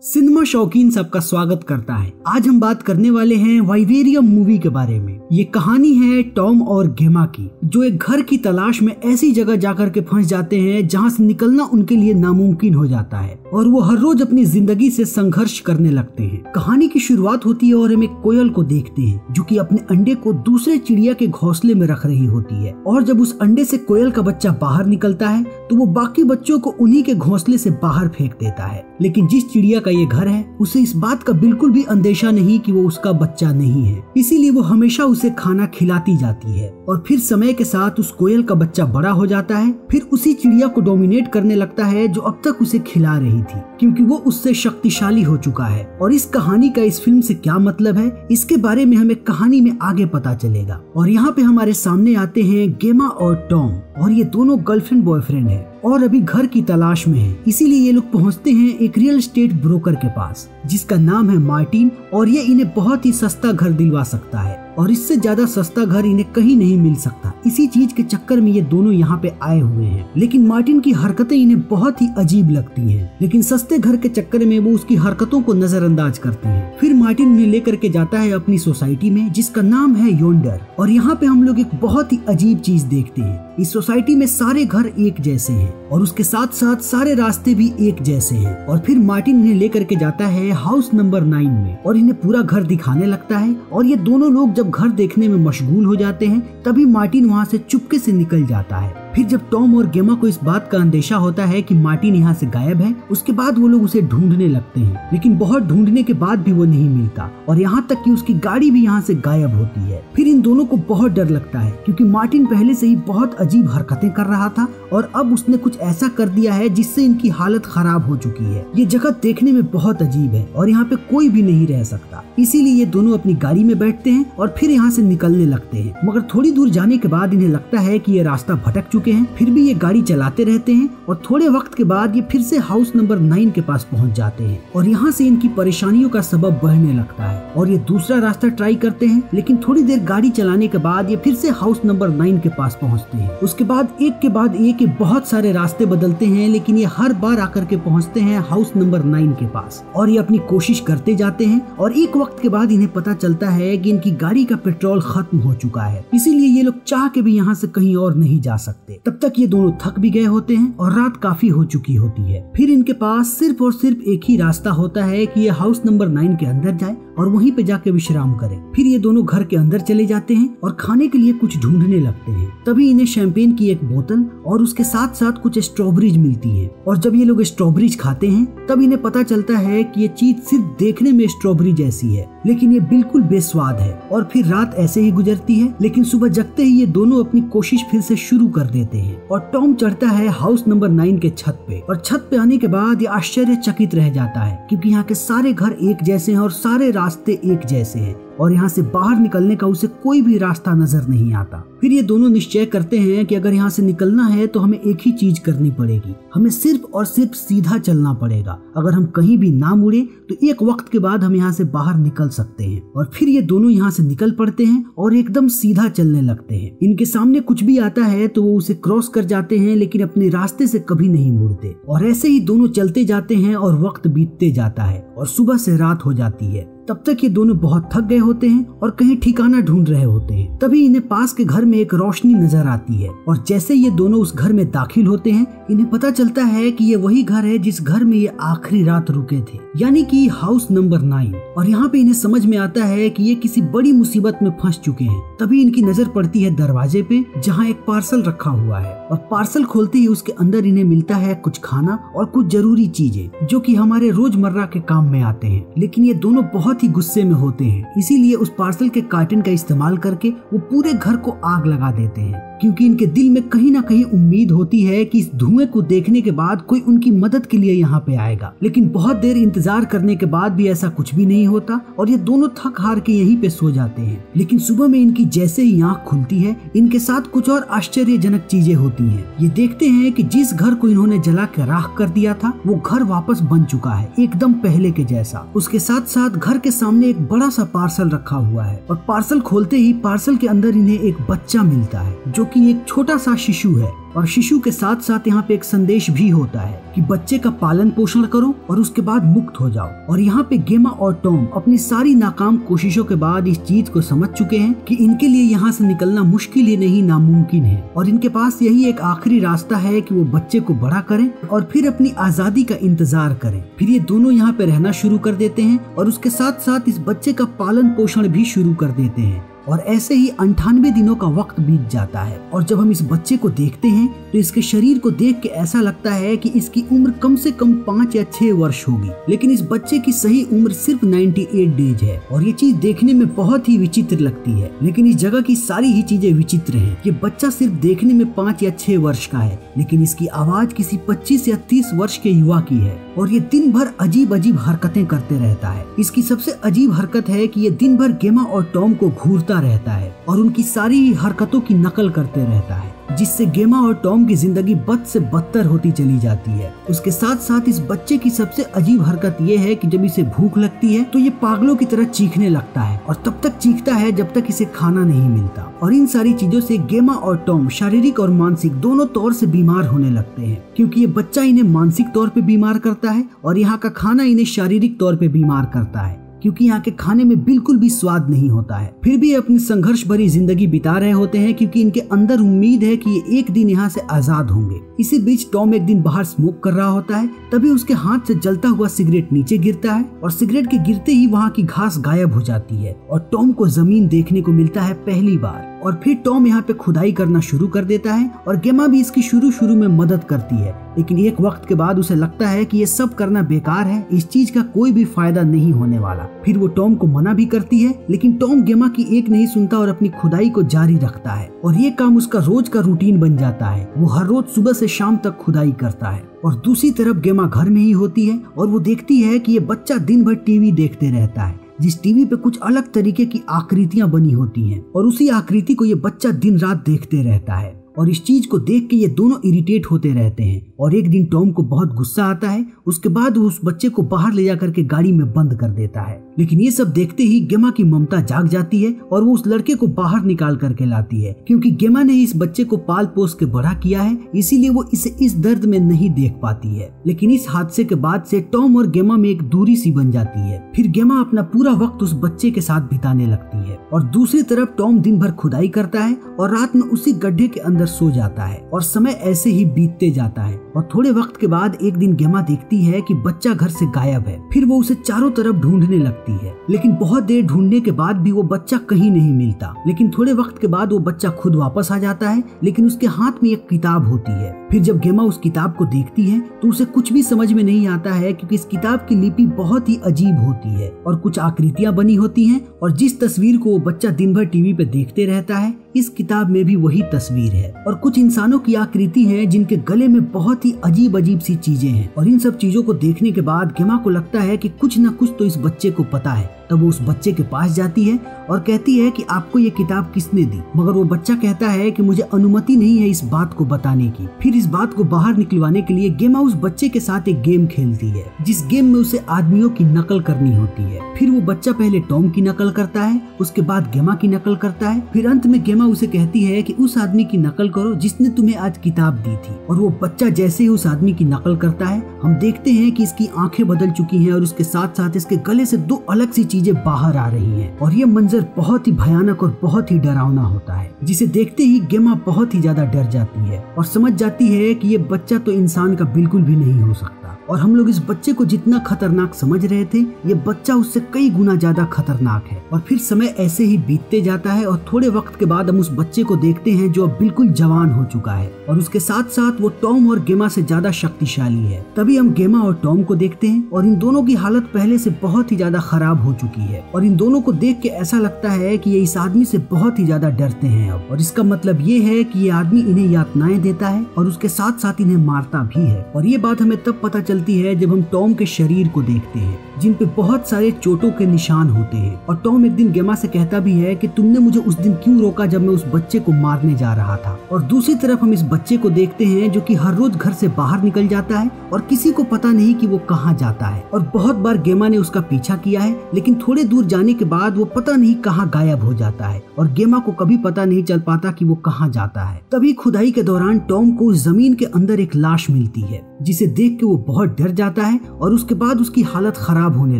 Cinema शौकीन सबका स्वागत करता है। आज हम बात करने वाले हैं वाइवेरियम मूवी के बारे में। ये कहानी है टॉम और गेमा की, जो एक घर की तलाश में ऐसी जगह जाकर के फंस जाते हैं जहां से निकलना उनके लिए नामुमकिन हो जाता है और वो हर रोज अपनी जिंदगी से संघर्ष करने लगते हैं। कहानी की शुरुआत होती है और हम एक कोयल को देखते हैं जो कि अपने अंडे को दूसरे चिड़िया के घोंसले में रख रही होती है, और जब उस अंडे से कोयल का बच्चा बाहर निकलता है तो वो बाकी बच्चों को उन्हीं के घोंसले से बाहर फेंक देता है। लेकिन जिस चिड़िया का ये घर है उसे इस बात का बिल्कुल भी अंदेशा नहीं कि वो उसका बच्चा नहीं है, इसीलिए वो हमेशा उसे खाना खिलाती जाती है। और फिर समय के साथ उस कोयल का बच्चा बड़ा हो जाता है, फिर उसी चिड़िया को डोमिनेट करने लगता है जो अब तक उसे खिला रही थी, क्योंकि वो उससे शक्तिशाली हो चुका है। और इस कहानी का इस फिल्म से क्या मतलब है, इसके बारे में हमें कहानी में आगे पता चलेगा। और यहाँ पे हमारे सामने आते हैं गेमा और टॉम, और ये दोनों गर्लफ्रेंड बॉयफ्रेंड है और अभी घर की तलाश में है। इसीलिए ये लोग पहुंचते हैं एक रियल एस्टेट ब्रोकर के पास जिसका नाम है मार्टिन, और ये इन्हें बहुत ही सस्ता घर दिलवा सकता है और इससे ज्यादा सस्ता घर इन्हें कहीं नहीं मिल सकता। इसी चीज के चक्कर में ये दोनों यहाँ पे आए हुए हैं, लेकिन मार्टिन की हरकतें इन्हें बहुत ही अजीब लगती हैं। लेकिन सस्ते घर के चक्कर में वो उसकी हरकतों को नजरअंदाज करते हैं। फिर मार्टिन उन्हें लेकर के जाता है अपनी सोसाइटी में जिसका नाम है योंडर, और यहाँ पे हम लोग एक बहुत ही अजीब चीज देखते हैं। इस सोसाइटी में सारे घर एक जैसे हैं और उसके साथ साथ सारे रास्ते भी एक जैसे हैं। और फिर मार्टिन इन्हें लेकर के जाता है हाउस नंबर 9 में और इन्हें पूरा घर दिखाने लगता है। और ये दोनों लोग जब घर देखने में मशगूल हो जाते हैं तभी मार्टिन वहाँ से चुपके से निकल जाता है। फिर जब टॉम और गेमा को इस बात का अंदेशा होता है कि मार्टिन यहाँ से गायब है, उसके बाद वो लोग उसे ढूंढने लगते हैं, लेकिन बहुत ढूंढने के बाद भी वो नहीं मिलता और यहाँ तक कि उसकी गाड़ी भी यहाँ से गायब होती है। फिर इन दोनों को बहुत डर लगता है क्योंकि मार्टिन पहले से ही बहुत अजीब हरकतें कर रहा था और अब उसने कुछ ऐसा कर दिया है जिससे इनकी हालत खराब हो चुकी है। ये जगह देखने में बहुत अजीब है और यहाँ पे कोई भी नहीं रह सकता, इसीलिए ये दोनों अपनी गाड़ी में बैठते हैं और फिर यहाँ से निकलने लगते हैं। मगर थोड़ी दूर जाने के बाद इन्हें लगता है कि ये रास्ता भटक चुके हैं, फिर भी ये गाड़ी चलाते रहते हैं और थोड़े वक्त के बाद ये फिर से हाउस नंबर 9 के पास पहुंच जाते हैं और यहाँ से इनकी परेशानियों का सबब बढ़ने लगता है और ये दूसरा रास्ता ट्राई करते हैं। लेकिन थोड़ी देर गाड़ी चलाने के बाद ये फिर से हाउस नंबर 9 के पास पहुँचते हैं। उसके बाद एक के बहुत सारे रास्ते बदलते हैं, लेकिन ये हर बार आकर के पहुँचते हैं हाउस नंबर 9 के पास और ये अपनी कोशिश करते जाते हैं। और एक वक्त के बाद इन्हें पता चलता है कि इनकी गाड़ी का पेट्रोल खत्म हो चुका है, इसीलिए ये लोग चाह के भी यहाँ से कहीं और नहीं जा सकते। तब तक ये दोनों थक भी गए होते हैं और रात काफी हो चुकी होती है। फिर इनके पास सिर्फ और सिर्फ एक ही रास्ता होता है कि ये हाउस नंबर 9 के अंदर जाए और वहीं पे जाके विश्राम करें। फिर ये दोनों घर के अंदर चले जाते हैं और खाने के लिए कुछ ढूंढने लगते हैं। तभी इन्हें शैंपेन की एक बोतल और उसके साथ साथ कुछ स्ट्रॉबेरीज मिलती है, और जब ये लोग स्ट्रॉबेरीज खाते हैं तब इन्हें पता चलता है कि ये चीज सिर्फ देखने में स्ट्रॉबेरी जैसी है, लेकिन ये बिल्कुल बेस्वाद है। और फिर रात ऐसे ही गुजरती है, लेकिन सुबह जगते ही ये दोनों अपनी कोशिश फिर से शुरू कर देते हैं और टॉम चढ़ता है हाउस नंबर 9 के छत पे। और छत पे आने के बाद ये आश्चर्यचकित रह जाता है क्योंकि यहाँ के सारे घर एक जैसे हैं और सारे रास्ते एक जैसे हैं और यहाँ से बाहर निकलने का उसे कोई भी रास्ता नजर नहीं आता। फिर ये दोनों निश्चय करते हैं कि अगर यहाँ से निकलना है तो हमें एक ही चीज करनी पड़ेगी, हमें सिर्फ और सिर्फ सीधा चलना पड़ेगा। अगर हम कहीं भी ना मुड़े तो एक वक्त के बाद हम यहाँ से बाहर निकल सकते हैं। और फिर ये दोनों यहाँ से निकल पड़ते हैं और एकदम सीधा चलने लगते हैं। इनके सामने कुछ भी आता है तो वो उसे क्रॉस कर जाते हैं, लेकिन अपने रास्ते से कभी नहीं मुड़ते। और ऐसे ही दोनों चलते जाते हैं और वक्त बीतते जाता है और सुबह से रात हो जाती है। तब तक ये दोनों बहुत थक गए होते हैं और कहीं ठिकाना ढूंढ रहे होते हैं। तभी इन्हें पास के घर में एक रोशनी नजर आती है और जैसे ये दोनों उस घर में दाखिल होते हैं इन्हें पता चलता है कि ये वही घर है जिस घर में ये आखिरी रात रुके थे, यानी कि हाउस नंबर 9। और यहाँ पे इन्हें समझ में आता है कि ये किसी बड़ी मुसीबत में फंस चुके हैं। तभी इनकी नजर पड़ती है दरवाजे पे जहाँ एक पार्सल रखा हुआ है और पार्सल खोलते ही उसके अंदर इन्हें मिलता है कुछ खाना और कुछ जरूरी चीजें जो कि हमारे रोजमर्रा के काम में आते हैं। लेकिन ये दोनों बहुत ही गुस्से में होते हैं, इसीलिए उस पार्सल के कार्टन का इस्तेमाल करके वो पूरे घर को आग लगा देते हैं, क्योंकि इनके दिल में कहीं ना कहीं उम्मीद होती है कि इस धुएं को देखने के बाद कोई उनकी मदद के लिए यहाँ पे आएगा। लेकिन बहुत देर इंतजार करने के बाद भी ऐसा कुछ भी नहीं होता और ये दोनों थक हार के यहीं पे सो जाते हैं। लेकिन सुबह में इनकी जैसे ही आँख खुलती है इनके साथ कुछ और आश्चर्यजनक चीजें होती हैं। ये देखते हैं कि जिस घर को इन्होंने जला के राख कर दिया था वो घर वापस बन चुका है, एकदम पहले के जैसा। उसके साथ साथ घर के सामने एक बड़ा सा पार्सल रखा हुआ है और पार्सल खोलते ही पार्सल के अंदर इन्हें एक बच्चा मिलता है जो कि एक छोटा सा शिशु है और शिशु के साथ साथ यहाँ पे एक संदेश भी होता है कि बच्चे का पालन पोषण करो और उसके बाद मुक्त हो जाओ। और यहाँ पे गेमा और टॉम अपनी सारी नाकाम कोशिशों के बाद इस चीज को समझ चुके हैं कि इनके लिए यहाँ से निकलना मुश्किल ही नहीं नामुमकिन है और इनके पास यही एक आखिरी रास्ता है कि वो बच्चे को बड़ा करें और फिर अपनी आजादी का इंतजार करें। फिर ये दोनों यहाँ पे रहना शुरू कर देते हैं और उसके साथ साथ इस बच्चे का पालन पोषण भी शुरू कर देते हैं। और ऐसे ही 98 दिनों का वक्त बीत जाता है और जब हम इस बच्चे को देखते हैं तो इसके शरीर को देख के ऐसा लगता है कि इसकी उम्र कम से कम 5 या 6 वर्ष होगी, लेकिन इस बच्चे की सही उम्र सिर्फ 98 डेज है। और ये चीज देखने में बहुत ही विचित्र लगती है, लेकिन इस जगह की सारी ही चीजें विचित्र हैं। ये बच्चा सिर्फ देखने में 5 या 6 वर्ष का है, लेकिन इसकी आवाज किसी 25 या 30 वर्ष के युवा की है और ये दिन भर अजीब अजीब हरकतें करते रहता है। इसकी सबसे अजीब हरकत है कि ये दिन भर गेमा और टॉम को घूरता रहता है और उनकी सारी हरकतों की नकल करते रहता है, जिससे गेमा और टॉम की जिंदगी बद से बदतर होती चली जाती है। उसके साथ साथ इस बच्चे की सबसे अजीब हरकत ये है कि जब इसे भूख लगती है तो ये पागलों की तरह चीखने लगता है और तब तक चीखता है जब तक इसे खाना नहीं मिलता। और इन सारी चीजों से गेमा और टॉम शारीरिक और मानसिक दोनों तौर से बीमार होने लगते हैं, क्योंकि ये बच्चा इन्हें मानसिक तौर पे बीमार करता है और यहाँ का खाना इन्हें शारीरिक तौर पे बीमार करता है, क्योंकि यहाँ के खाने में बिल्कुल भी स्वाद नहीं होता है। फिर भी अपनी संघर्ष भरी जिंदगी बिता रहे होते हैं, क्योंकि इनके अंदर उम्मीद है कि ये एक दिन यहाँ से आजाद होंगे। इसी बीच टॉम एक दिन बाहर स्मोक कर रहा होता है, तभी उसके हाथ से जलता हुआ सिगरेट नीचे गिरता है और सिगरेट के गिरते ही वहाँ की घास गायब हो जाती है और टॉम को जमीन देखने को मिलता है पहली बार। और फिर टॉम यहाँ पे खुदाई करना शुरू कर देता है और गेमा भी इसकी शुरू में मदद करती है, लेकिन एक वक्त के बाद उसे लगता है कि ये सब करना बेकार है, इस चीज का कोई भी फायदा नहीं होने वाला। फिर वो टॉम को मना भी करती है, लेकिन टॉम गेमा की एक नहीं सुनता और अपनी खुदाई को जारी रखता है और ये काम उसका रोज का रूटीन बन जाता है। वो हर रोज सुबह से शाम तक खुदाई करता है और दूसरी तरफ गेमा घर में ही होती है और वो देखती है कि ये बच्चा दिन भर टीवी देखते रहता है, जिस टीवी पे कुछ अलग तरीके की आकृतियां बनी होती हैं और उसी आकृति को ये बच्चा दिन रात देखते रहता है। और इस चीज को देख के ये दोनों इरिटेट होते रहते हैं और एक दिन टॉम को बहुत गुस्सा आता है। उसके बाद वो उस बच्चे को बाहर ले जाकर के गाड़ी में बंद कर देता है, लेकिन ये सब देखते ही गेमा की ममता जाग जाती है और वो उस लड़के को बाहर निकाल करके लाती है, क्योंकि गेमा ने इस बच्चे को पाल पोस के बड़ा किया है, इसीलिए वो इसे इस दर्द में नहीं देख पाती है। लेकिन इस हादसे के बाद से टॉम और गेमा में एक दूरी सी बन जाती है। फिर गेमा अपना पूरा वक्त उस बच्चे के साथ बिताने लगती है और दूसरी तरफ टॉम दिन भर खुदाई करता है और रात में उसी गड्ढे के अंदर सो जाता है और समय ऐसे ही बीतते जाता है। और थोड़े वक्त के बाद एक दिन गेमा देखती है कि बच्चा घर से गायब है। फिर वो उसे चारों तरफ ढूंढने लगती है, लेकिन बहुत देर ढूंढने के बाद भी वो बच्चा कहीं नहीं मिलता। लेकिन थोड़े वक्त के बाद वो बच्चा खुद वापस आ जाता है, लेकिन उसके हाथ में एक किताब होती है। फिर जब गेमा उस किताब को देखती है तो उसे कुछ भी समझ में नहीं आता है, क्योंकि इस किताब की लिपि बहुत ही अजीब होती है और कुछ आकृतियां बनी होती हैं और जिस तस्वीर को वो बच्चा दिन भर टीवी पे देखते रहता है, इस किताब में भी वही तस्वीर है। और कुछ इंसानों की आकृति है जिनके गले में बहुत ही अजीब अजीब सी चीजें हैं। और इन सब चीजों को देखने के बाद गेमा को लगता है कि कुछ न कुछ तो इस बच्चे को पता है। तब वो उस बच्चे के पास जाती है और कहती है कि आपको ये किताब किसने दी, मगर वो बच्चा कहता है कि मुझे अनुमति नहीं है इस बात को बताने की। फिर इस बात को बाहर निकलवाने के लिए गेमा उस बच्चे के साथ एक गेम खेलती है, जिस गेम में उसे आदमियों की नकल करनी होती है। फिर वो बच्चा पहले टॉम की नकल करता है, उसके बाद गेमा की नकल करता है, फिर अंत में गेमा उसे कहती है कि उस आदमी की नकल करो जिसने तुम्हें आज किताब दी थी। और वो बच्चा जैसे ही उस आदमी की नकल करता है, हम देखते हैं कि इसकी आंखें बदल चुकी हैं और उसके साथ साथ इसके गले से दो अलग सी चीजें बाहर आ रही हैं। और ये मंजर बहुत ही भयानक और बहुत ही डरावना होता है, जिसे देखते ही गेमा बहुत ही ज्यादा डर जाती है और समझ जाती है कि ये बच्चा तो इंसान का बिल्कुल भी नहीं हो सकता। और हम लोग इस बच्चे को जितना खतरनाक समझ रहे थे, ये बच्चा उससे कई गुना ज्यादा खतरनाक है। और फिर समय ऐसे ही बीतते जाता है और थोड़े वक्त के बाद हम उस बच्चे को देखते हैं जो अब बिल्कुल जवान हो चुका है और उसके साथ साथ वो टॉम और गेमा से ज्यादा शक्तिशाली है। तभी हम गेमा और टॉम को देखते हैं और इन दोनों की हालत पहले से बहुत ही ज्यादा खराब हो चुकी है और इन दोनों को देख के ऐसा लगता है कि ये इस आदमी से बहुत ही ज्यादा डरते हैं अब। और इसका मतलब ये है कि ये आदमी इन्हें यातनाएं देता है और उसके साथ साथ इन्हें मारता भी है। और ये बात हमें तब पता चलती है जब हम टॉम के शरीर को देखते हैं, जिन पे बहुत सारे चोटों के निशान होते हैं। और टॉम एक दिन गेमा से कहता भी है कि तुमने मुझे उस दिन क्यों रोका जब मैं उस बच्चे को मारने जा रहा था। और दूसरी तरफ हम इस बच्चे को देखते हैं जो कि हर रोज घर से बाहर निकल जाता है और किसी को पता नहीं कि वो कहाँ जाता है। और बहुत बार गेमा ने उसका पीछा किया है, लेकिन थोड़े दूर जाने के बाद वो पता नहीं कहाँ गायब हो जाता है और गेमा को कभी पता नहीं चल पाता कि वो कहाँ जाता है। तभी खुदाई के दौरान टॉम को जमीन के अंदर एक लाश मिलती है, जिसे देख के वो बहुत डर जाता है और उसके बाद उसकी हालत खराब होने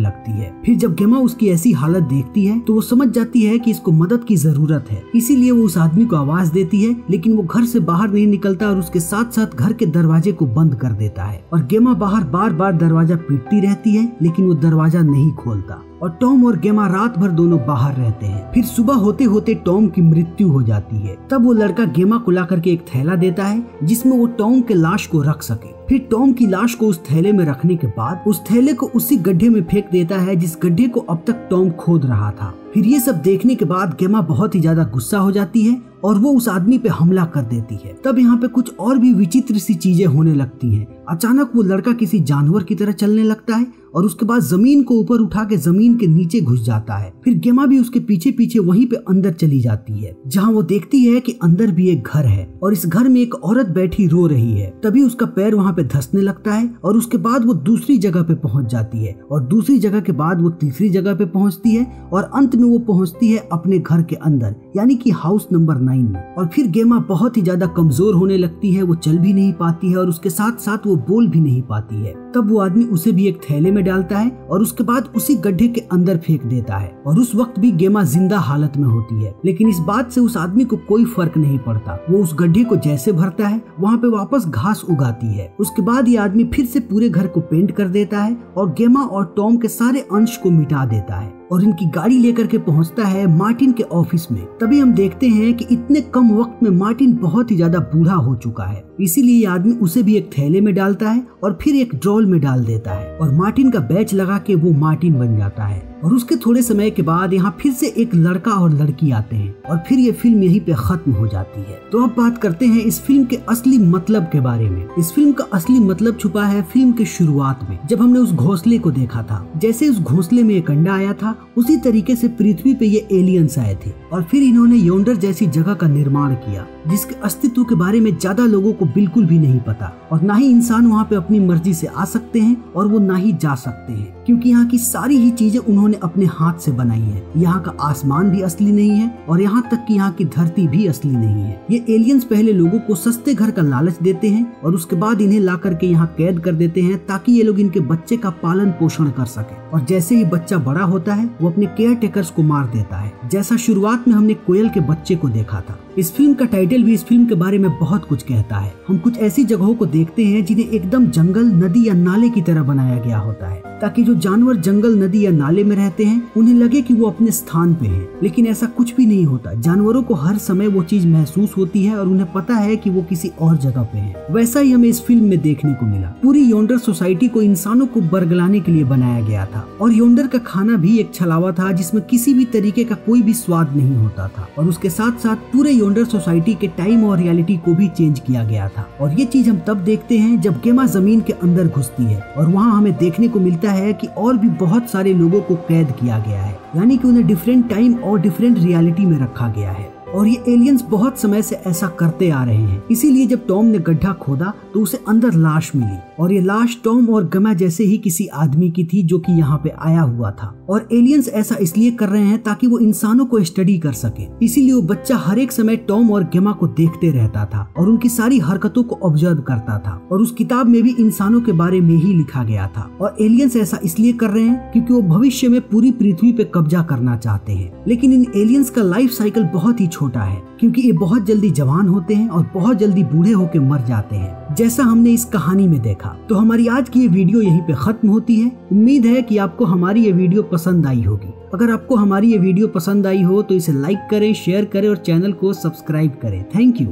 लगती है। फिर जब गेमा उसकी ऐसी हालत देखती है तो वो समझ जाती है कि इसको मदद की जरूरत है, इसीलिए वो उस आदमी को आवाज देती है, लेकिन वो घर से बाहर नहीं निकलता और उसके साथ साथ घर के दरवाजे को बंद कर देता है। और गेमा बाहर बार बार दरवाजा पीटती रहती है, लेकिन वो दरवाजा नहीं खोलता और टॉम और गेमा रात भर दोनों बाहर रहते हैं। फिर सुबह होते होते टॉम की मृत्यु हो जाती है। तब वो लड़का गेमा को ला करके एक थैला देता है जिसमें वो टॉम के लाश को रख सके। फिर टॉम की लाश को उस थैले में रखने के बाद उस थैले को उसी गड्ढे में फेंक देता है जिस गड्ढे को अब तक टॉम खोद रहा था। फिर ये सब देखने के बाद गेमा बहुत ही ज्यादा गुस्सा हो जाती है और वो उस आदमी पे हमला कर देती है। तब यहाँ पे कुछ और भी विचित्र सी चीजें होने लगती हैं। अचानक वो लड़का किसी जानवर की तरह चलने लगता है और उसके बाद जमीन को ऊपर उठा के जमीन के नीचे घुस जाता है। फिर गेमा भी उसके पीछे पीछे वहीं पे अंदर चली जाती है, जहाँ वो देखती है कि अंदर भी एक घर है और इस घर में एक औरत बैठी रो रही है। तभी उसका पैर वहाँ पे धंसने लगता है और उसके बाद वो दूसरी जगह पे पहुंच जाती है और दूसरी जगह के बाद वो तीसरी जगह पे पहुंचती है और अंत में वो पहुंचती है अपने घर के अंदर, यानी कि हाउस नंबर 9 में। और फिर गेमा बहुत ही ज्यादा कमजोर होने लगती है, वो चल भी नहीं पाती है और उसके साथ साथ वो बोल भी नहीं पाती है। तब वो आदमी उसे भी एक थैले में डालता है और उसके बाद उसी गड्ढे के अंदर फेंक देता है। और उस वक्त भी गेमा जिंदा हालत में होती है, लेकिन इस बात से उस आदमी को कोई फर्क नहीं पड़ता। वो उस गड्ढे को जैसे भरता है वहाँ पे वापस घास उगाती है। उसके बाद ये आदमी फिर से पूरे घर को पेंट कर देता है और गेमा और टॉम के सारे अंश को मिटा देता है और इनकी गाड़ी लेकर के पहुंचता है मार्टिन के ऑफिस में। तभी हम देखते हैं कि इतने कम वक्त में मार्टिन बहुत ही ज्यादा बूढ़ा हो चुका है, इसीलिए ये आदमी उसे भी एक थैले में डालता है और फिर एक ड्रॉल में डाल देता है और मार्टिन का बैच लगा के वो मार्टिन बन जाता है। और उसके थोड़े समय के बाद यहाँ फिर से एक लड़का और लड़की आते हैं और फिर ये फिल्म यहीं पे खत्म हो जाती है। तो अब बात करते हैं इस फिल्म के असली मतलब के बारे में। इस फिल्म का असली मतलब छुपा है फिल्म के शुरुआत में, जब हमने उस घोंसले को देखा था। जैसे उस घोंसले में एक अंडा आया था, उसी तरीके से पृथ्वी पे ये एलियंस आए थे और फिर इन्होंने योंडर जैसी जगह का निर्माण किया, जिसके अस्तित्व के बारे में ज्यादा लोगों को बिल्कुल भी नहीं पता और ना ही इंसान वहाँ पे अपनी मर्जी से आ सकते हैं और वो ना ही जा सकते हैं, क्योंकि यहाँ की सारी ही चीजें उन्होंने अपने हाथ से बनाई है। यहाँ का आसमान भी असली नहीं है और यहाँ तक कि यहाँ की धरती भी असली नहीं है। ये एलियंस पहले लोगों को सस्ते घर का लालच देते हैं और उसके बाद इन्हें ला करके यहाँ कैद कर देते हैं ताकि ये लोग इनके बच्चे का पालन पोषण कर सके। और जैसे ही बच्चा बड़ा होता है वो अपने केयर टेकर्स को मार देता है, जैसा शुरुआत में हमने कोयल के बच्चे को देखा था। इस फिल्म का टाइटल भी इस फिल्म के बारे में बहुत कुछ कहता है। हम कुछ ऐसी जगहों को देखते हैं जिन्हें एकदम जंगल, नदी या नाले की तरह बनाया गया होता है, ताकि जो जानवर जंगल, नदी या नाले में रहते हैं उन्हें लगे कि वो अपने स्थान पे हैं। लेकिन ऐसा कुछ भी नहीं होता। जानवरों को हर समय वो चीज महसूस होती है और उन्हें पता है कि वो किसी और जगह पे है। वैसा ही हमें इस फिल्म में देखने को मिला। पूरी योंडर सोसाइटी को इंसानों को बरगलाने के लिए बनाया गया था और योंडर का खाना भी एक छलावा था जिसमें किसी भी तरीके का कोई भी स्वाद नहीं होता था। और उसके साथ साथ पूरे योंडर सोसाइटी के टाइम और रियलिटी को भी चेंज किया गया था। और ये चीज हम तब देखते हैं जब गेमा जमीन के अंदर घुसती है और वहाँ हमें देखने को मिलता है कि और भी बहुत सारे लोगों को कैद किया गया है, यानी कि उन्हें डिफरेंट टाइम और डिफरेंट रियलिटी में रखा गया है। और ये एलियंस बहुत समय से ऐसा करते आ रहे हैं। इसीलिए जब टॉम ने गड्ढा खोदा तो उसे अंदर लाश मिली और ये लाश टॉम और गेमा जैसे ही किसी आदमी की थी जो कि यहाँ पे आया हुआ था। और एलियंस ऐसा इसलिए कर रहे हैं ताकि वो इंसानों को स्टडी कर सके। इसीलिए वो बच्चा हर एक समय टॉम और गेमा को देखते रहता था और उनकी सारी हरकतों को ऑब्जर्व करता था। और उस किताब में भी इंसानों के बारे में ही लिखा गया था। और एलियंस ऐसा इसलिए कर रहे हैं क्योंकि वो भविष्य में पूरी पृथ्वी पे कब्जा करना चाहते हैं। लेकिन इन एलियंस का लाइफ साइकिल बहुत ही छोटा है, क्योंकि ये बहुत जल्दी जवान होते हैं और बहुत जल्दी बूढ़े होकर मर जाते हैं, जैसा हमने इस कहानी में देखा। तो हमारी आज की ये वीडियो यहीं पे खत्म होती है। उम्मीद है कि आपको हमारी ये वीडियो पसंद आई होगी। अगर आपको हमारी ये वीडियो पसंद आई हो तो इसे लाइक करें, शेयर करें और चैनल को सब्सक्राइब करें। Thank you.